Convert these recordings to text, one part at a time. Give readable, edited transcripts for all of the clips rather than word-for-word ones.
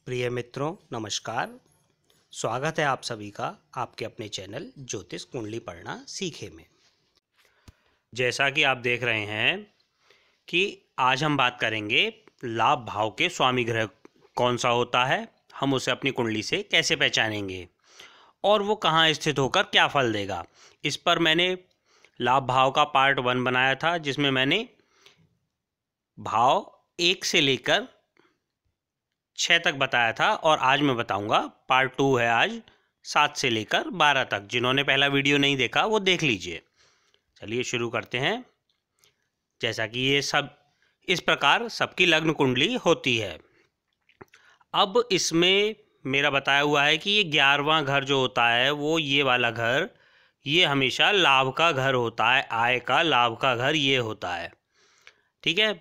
प्रिय मित्रों नमस्कार। स्वागत है आप सभी का आपके अपने चैनल ज्योतिष कुंडली पढ़ना सीखे में। जैसा कि आप देख रहे हैं कि आज हम बात करेंगे लाभ भाव के स्वामी ग्रह कौन सा होता है, हम उसे अपनी कुंडली से कैसे पहचानेंगे और वो कहाँ स्थित होकर क्या फल देगा। इस पर मैंने लाभ भाव का पार्ट 1 बनाया था, जिसमें मैंने भाव 1 से लेकर 6 तक बताया था, और आज मैं बताऊंगा पार्ट 2 है आज 7 से लेकर 12 तक। जिन्होंने पहला वीडियो नहीं देखा वो देख लीजिए। चलिए शुरू करते हैं। जैसा कि ये सब इस प्रकार सबकी लग्न कुंडली होती है। अब इसमें मेरा बताया हुआ है कि ये 11वां घर जो होता है वो ये वाला घर, ये हमेशा लाभ का घर होता है, आय का लाभ का घर ये होता है। ठीक है,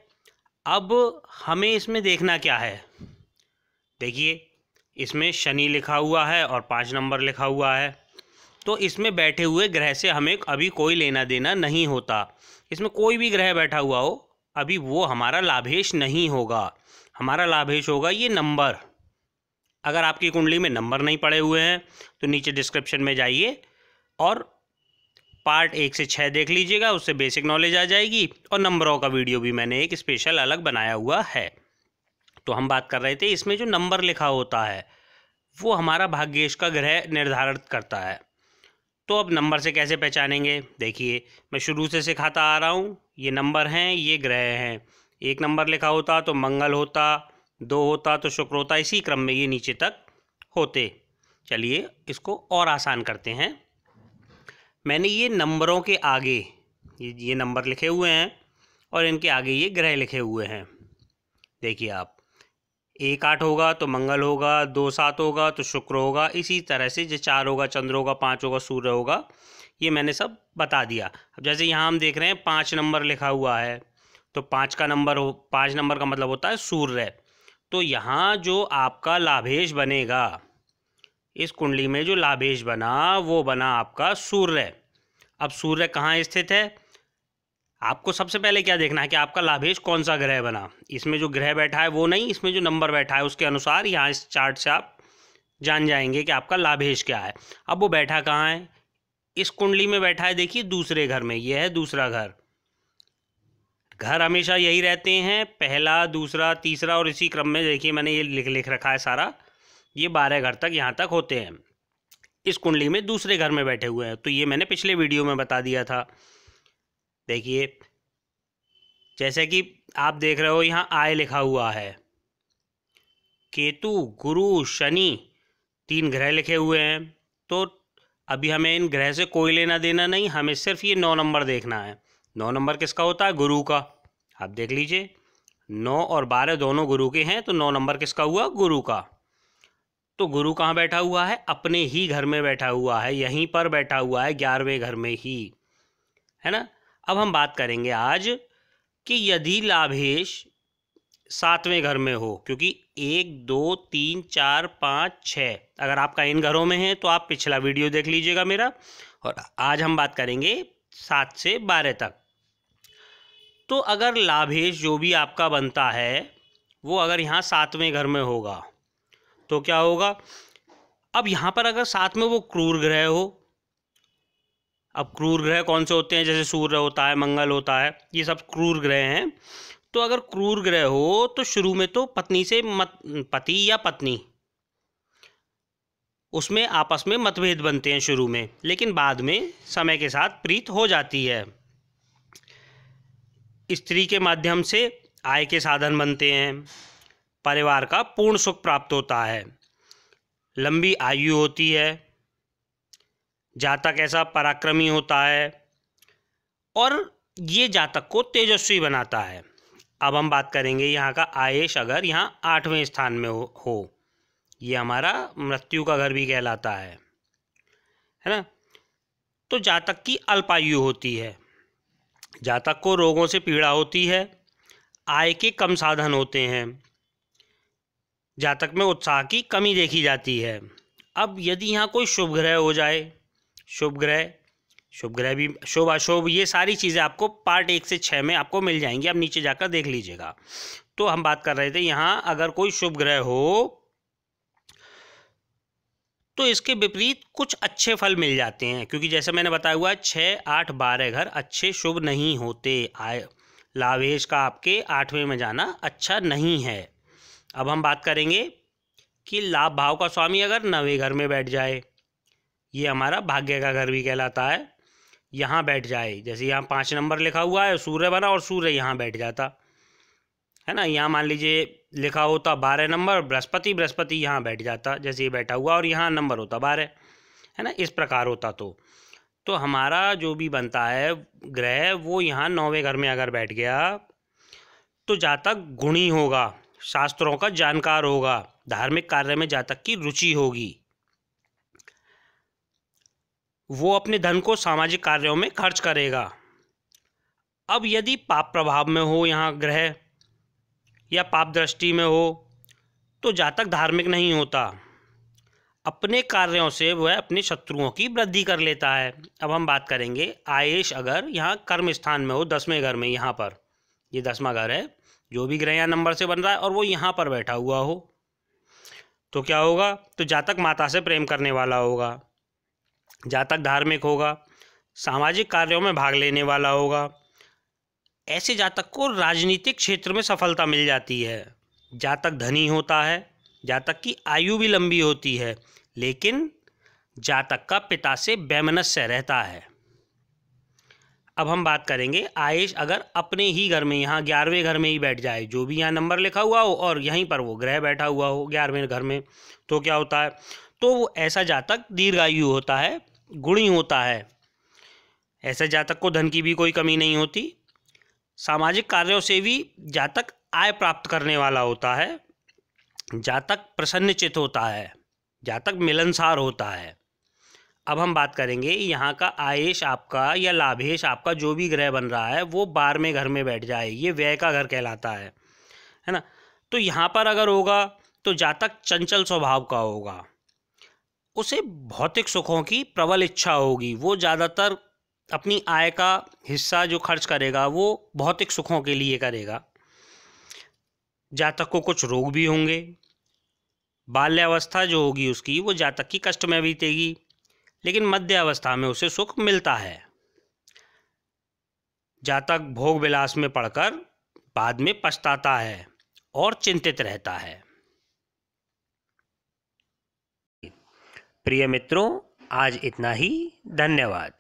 अब हमें इसमें देखना क्या है। देखिए इसमें शनि लिखा हुआ है और 5 नंबर लिखा हुआ है, तो इसमें बैठे हुए ग्रह से हमें अभी कोई लेना देना नहीं होता। इसमें कोई भी ग्रह बैठा हुआ हो अभी वो हमारा लाभेश नहीं होगा। हमारा लाभेश होगा ये नंबर। अगर आपकी कुंडली में नंबर नहीं पड़े हुए हैं तो नीचे डिस्क्रिप्शन में जाइए और पार्ट 1 से 6 देख लीजिएगा, उससे बेसिक नॉलेज आ जाएगी। और नंबरों का वीडियो भी मैंने एक स्पेशल अलग बनाया हुआ है। तो हम बात कर रहे थे इसमें जो नंबर लिखा होता है वो हमारा भाग्येश का ग्रह निर्धारित करता है। तो अब नंबर से कैसे पहचानेंगे, देखिए मैं शुरू से सिखाता आ रहा हूँ। ये नंबर हैं, ये ग्रह हैं। 1 नंबर लिखा होता तो मंगल होता, 2 होता तो शुक्र होता, इसी क्रम में ये नीचे तक होते। चलिए इसको और आसान करते हैं। मैंने ये नंबरों के आगे ये नंबर लिखे हुए हैं और इनके आगे ये ग्रह लिखे हुए हैं। देखिए आप 1 8 होगा तो मंगल होगा, 2 7 होगा तो शुक्र होगा, इसी तरह से जो 4 होगा चंद्र होगा, 5 होगा सूर्य होगा। ये मैंने सब बता दिया। अब जैसे यहाँ हम देख रहे हैं 5 नंबर लिखा हुआ है, तो 5 नंबर का मतलब होता है सूर्य। तो यहाँ जो आपका लाभेश बनेगा, इस कुंडली में जो लाभेश बना वो बना आपका सूर्य। अब सूर्य कहाँ स्थित है, आपको सबसे पहले क्या देखना है कि आपका लाभेश कौन सा ग्रह बना। इसमें जो ग्रह बैठा है वो नहीं, इसमें जो नंबर बैठा है उसके अनुसार यहाँ इस चार्ट से आप जान जाएंगे कि आपका लाभेश क्या है। अब वो बैठा कहाँ है, इस कुंडली में बैठा है, देखिए दूसरे घर में। ये है दूसरा घर। घर हमेशा यही रहते हैं, पहला दूसरा तीसरा, और इसी क्रम में देखिए मैंने ये लिख रखा है सारा। ये 12 घर तक यहाँ तक होते हैं। इस कुंडली में दूसरे घर में बैठे हुए हैं, तो ये मैंने पिछले वीडियो में बता दिया था। देखिए जैसे कि आप देख रहे हो यहाँ आय लिखा हुआ है, केतु गुरु शनि 3 ग्रह लिखे हुए हैं। तो अभी हमें इन ग्रह से कोई लेना देना नहीं, हमें सिर्फ ये 9 नंबर देखना है। 9 नंबर किसका होता है, गुरु का। आप देख लीजिए 9 और 12 दोनों गुरु के हैं, तो 9 नंबर किसका हुआ, गुरु का। तो गुरु कहाँ बैठा हुआ है, अपने ही घर में बैठा हुआ है, यहीं पर बैठा हुआ है 11वें घर में ही, है ना। अब हम बात करेंगे आज कि यदि लाभेश 7वें घर में हो, क्योंकि 1 2 3 4 5 6 अगर आपका इन घरों में है तो आप पिछला वीडियो देख लीजिएगा मेरा। और आज हम बात करेंगे 7 से 12 तक। तो अगर लाभेश जो भी आपका बनता है वो अगर यहाँ 7वें घर में होगा तो क्या होगा। अब यहाँ पर अगर साथ में वो क्रूर ग्रह हो, अब क्रूर ग्रह कौन से होते हैं, जैसे सूर्य होता है, मंगल होता है, ये सब क्रूर ग्रह हैं। तो अगर क्रूर ग्रह हो तो शुरू में तो पत्नी से पति या पत्नी उसमें आपस में मतभेद बनते हैं शुरू में, लेकिन बाद में समय के साथ प्रीत हो जाती है। स्त्री के माध्यम से आय के साधन बनते हैं, परिवार का पूर्ण सुख प्राप्त होता है, लंबी आयु होती है, जातक ऐसा पराक्रमी होता है और ये जातक को तेजस्वी बनाता है। अब हम बात करेंगे यहाँ का आयेश, अगर यहाँ 8वें स्थान में हो, ये हमारा मृत्यु का घर भी कहलाता है ना। तो जातक की अल्पायु होती है, जातक को रोगों से पीड़ा होती है, आय के कम साधन होते हैं, जातक में उत्साह की कमी देखी जाती है। अब यदि यहाँ कोई शुभ ग्रह हो जाए, शुभ ग्रह भी शुभ अशुभ, ये सारी चीज़ें आपको पार्ट 1 से 6 में आपको मिल जाएंगी, आप नीचे जाकर देख लीजिएगा। तो हम बात कर रहे थे यहाँ अगर कोई शुभ ग्रह हो तो इसके विपरीत कुछ अच्छे फल मिल जाते हैं, क्योंकि जैसे मैंने बताया हुआ है 6, 8, 12 घर अच्छे शुभ नहीं होते। लाभेश का आपके 8वें में जाना अच्छा नहीं है। अब हम बात करेंगे कि लाभ भाव का स्वामी अगर 9वें घर में बैठ जाए, ये हमारा भाग्य का घर भी कहलाता है, यहाँ बैठ जाए। जैसे यहाँ 5 नंबर लिखा हुआ है, सूर्य बना और सूर्य यहाँ बैठ जाता है ना। यहाँ मान लीजिए लिखा होता 12 नंबर बृहस्पति, बृहस्पति यहाँ बैठ जाता, जैसे ये बैठा हुआ, और यहाँ नंबर होता 12, है ना, इस प्रकार होता। तो हमारा जो भी बनता है ग्रह वो यहाँ 9वें घर में अगर बैठ गया तो जातक गुणी होगा, शास्त्रों का जानकार होगा, धार्मिक कार्य में जातक की रुचि होगी, वो अपने धन को सामाजिक कार्यों में खर्च करेगा। अब यदि पाप प्रभाव में हो यहाँ ग्रह या पाप दृष्टि में हो तो जातक धार्मिक नहीं होता, अपने कार्यों से वह अपने शत्रुओं की वृद्धि कर लेता है। अब हम बात करेंगे आयेश अगर यहाँ कर्म स्थान में हो, 10वें घर में, यहाँ पर ये 10वां घर है, जो भी ग्रह यहाँ नंबर से बन रहा है और वो यहाँ पर बैठा हुआ हो तो क्या होगा, तो जातक माता से प्रेम करने वाला होगा, जातक धार्मिक होगा, सामाजिक कार्यों में भाग लेने वाला होगा। ऐसे जातक को राजनीतिक क्षेत्र में सफलता मिल जाती है। जातक धनी होता है, जातक की आयु भी लंबी होती है, लेकिन जातक का पिता से वैमनस्य रहता है। अब हम बात करेंगे आयेश अगर अपने ही घर में यहाँ 11वें घर में ही बैठ जाए, जो भी यहाँ नंबर लिखा हुआ हो और यहीं पर वो ग्रह बैठा हुआ हो 11वें घर में, तो क्या होता है, तो वो ऐसा जातक दीर्घायु होता है, गुणी होता है। ऐसे जातक को धन की भी कोई कमी नहीं होती, सामाजिक कार्यों से भी जातक आय प्राप्त करने वाला होता है, जातक प्रसन्नचित होता है, जातक मिलनसार होता है। अब हम बात करेंगे यहाँ का आयेश आपका या लाभेश आपका जो भी ग्रह बन रहा है वो 12वें घर में बैठ जाए, ये व्यय का घर कहलाता है ना। तो यहाँ पर अगर होगा तो जातक चंचल स्वभाव का होगा, उसे भौतिक सुखों की प्रबल इच्छा होगी, वो ज़्यादातर अपनी आय का हिस्सा जो खर्च करेगा वो भौतिक सुखों के लिए करेगा। जातक को कुछ रोग भी होंगे, बाल्यावस्था जो होगी उसकी वो जातक की कष्ट में बीतेगी, लेकिन मध्य अवस्था में उसे सुख मिलता है। जातक भोग विलास में पड़कर बाद में पछताता है और चिंतित रहता है। प्रिय मित्रों, आज इतना ही। धन्यवाद।